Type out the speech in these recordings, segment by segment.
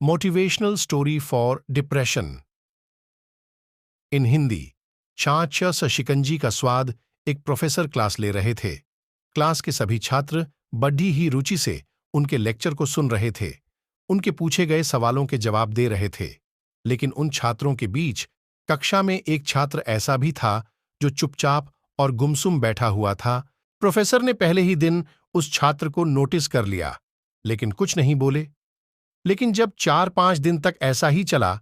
Motivational story for depression. In Hindi. छाछ शिकंजी का स्वाद। एक प्रोफेसर क्लास ले रहे थे। क्लास के सभी छात्र बड़ी ही रुचि से उनके लेक्चर को सुन रहे थे। उनके पूछे गए सवालों के जवाब दे रहे थे। लेकिन उन छात्रों के बीच कक्षा में एक छात्र ऐसा भी था जो चुपचाप और गुमसुम बैठा हुआ था। प्रोफेसर ने पहले ही दिन उस छात्र को नोटिस कर लिया, लेकिन कुछ नहीं बोले। लेकिन जब 4-5 दिन तक ऐसा ही चला,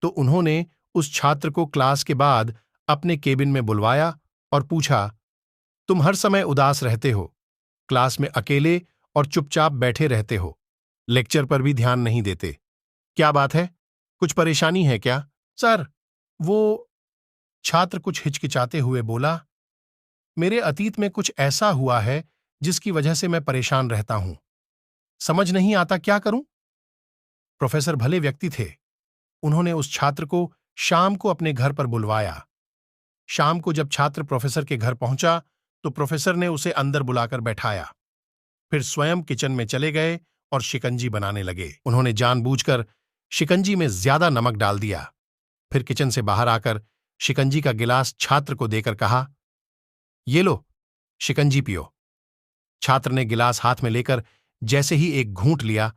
तो उन्होंने उस छात्र को क्लास के बाद अपने केबिन में बुलवाया और पूछा, तुम हर समय उदास रहते हो, क्लास में अकेले और चुपचाप बैठे रहते हो, लेक्चर पर भी ध्यान नहीं देते। क्या बात है? कुछ परेशानी है क्या? सर, वो छात्र कुछ हिचकिचाते हुए बोला, मेरे अतीत में कुछ ऐसा हुआ है जिसकी वजह से मैं परेशान रहता हूं। समझ नहीं आता क्या करूं? प्रोफेसर भले व्यक्ति थे। उन्होंने उस छात्र को शाम को अपने घर पर बुलवाया। शाम को जब छात्र प्रोफेसर के घर पहुंचा, तो प्रोफेसर ने उसे अंदर बुलाकर बैठाया। फिर स्वयं किचन में चले गए और शिकंजी बनाने लगे। उन्होंने जानबूझकर शिकंजी में ज्यादा नमक डाल दिया। फिर किचन से बाहर आकर शिकंजी का गिलास छात्र को देकर कहा, ये लो, शिकंजी पियो। छात्र ने गिलास हाथ में लेकर जैसे ही एक घूंट लिया,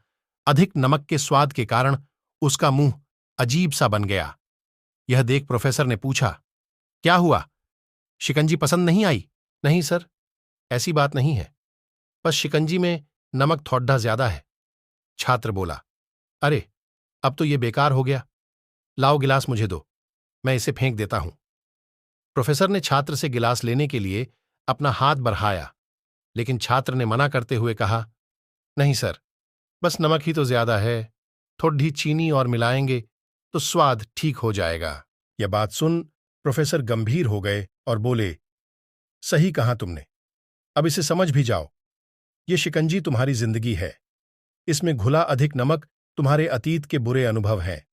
अधिक नमक के स्वाद के कारण उसका मुंह अजीब सा बन गया। यह देख प्रोफेसर ने पूछा, क्या हुआ? शिकंजी पसंद नहीं आई? नहीं सर, ऐसी बात नहीं है, बस शिकंजी में नमक थोड़ा ज्यादा है। छात्र बोला, अरे, अब तो यह बेकार हो गया। लाओ गिलास मुझे दो, मैं इसे फेंक देता हूं। प्रोफेसर ने छात्र से गिलास लेने के लिए अपना हाथ बढ़ाया, लेकिन छात्र ने मना करते हुए कहा, नहीं सर, बस नमक ही तो ज्यादा है, थोड़ी चीनी और मिलाएंगे तो स्वाद ठीक हो जाएगा। यह बात सुन प्रोफेसर गंभीर हो गए और बोले, सही कहा तुमने, अब इसे समझ भी जाओ। ये शिकंजी तुम्हारी जिंदगी है। इसमें घुला अधिक नमक तुम्हारे अतीत के बुरे अनुभव हैं।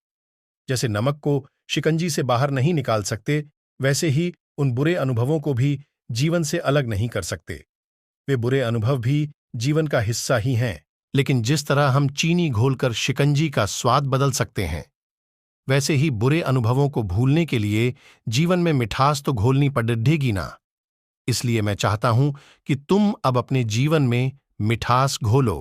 जैसे नमक को शिकंजी से बाहर नहीं निकाल सकते, वैसे ही उन बुरे अनुभवों को भी जीवन से अलग नहीं कर सकते। वे बुरे अनुभव भी जीवन का हिस्सा ही हैं। लेकिन जिस तरह हम चीनी घोलकर शिकंजी का स्वाद बदल सकते हैं, वैसे ही बुरे अनुभवों को भूलने के लिए जीवन में मिठास तो घोलनी पड़ेगी ना। इसलिए मैं चाहता हूं कि तुम अब अपने जीवन में मिठास घोलो।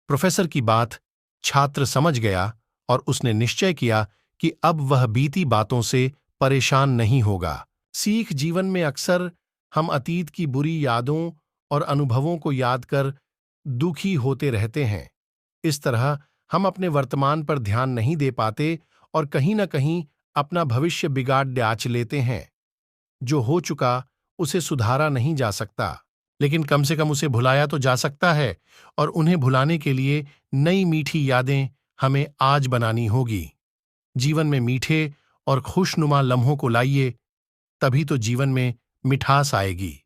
प्रोफेसर की बात छात्र समझ गया और उसने निश्चय किया कि अब वह बीती बातों से परेशान नहीं होगा। सीख जीवन में अक्सर हम अतीत की बुरी यादों और अनुभवों को याद कर दुखी होते रहते हैं। इस तरह हम अपने वर्तमान पर ध्यान नहीं दे पाते और कहीं न कहीं अपना भविष्य बिगाड़ डाच लेते हैं। जो हो चुका उसे सुधारा नहीं जा सकता, लेकिन कम से कम उसे भुलाया तो जा सकता है, और उन्हें भुलाने के लिए नई मीठी यादें हमें आज बनानी होगी। जीवन में मीठे और खुशनुमा लम्हों को लाइए, तभी तो जीवन में मिठास आएगी।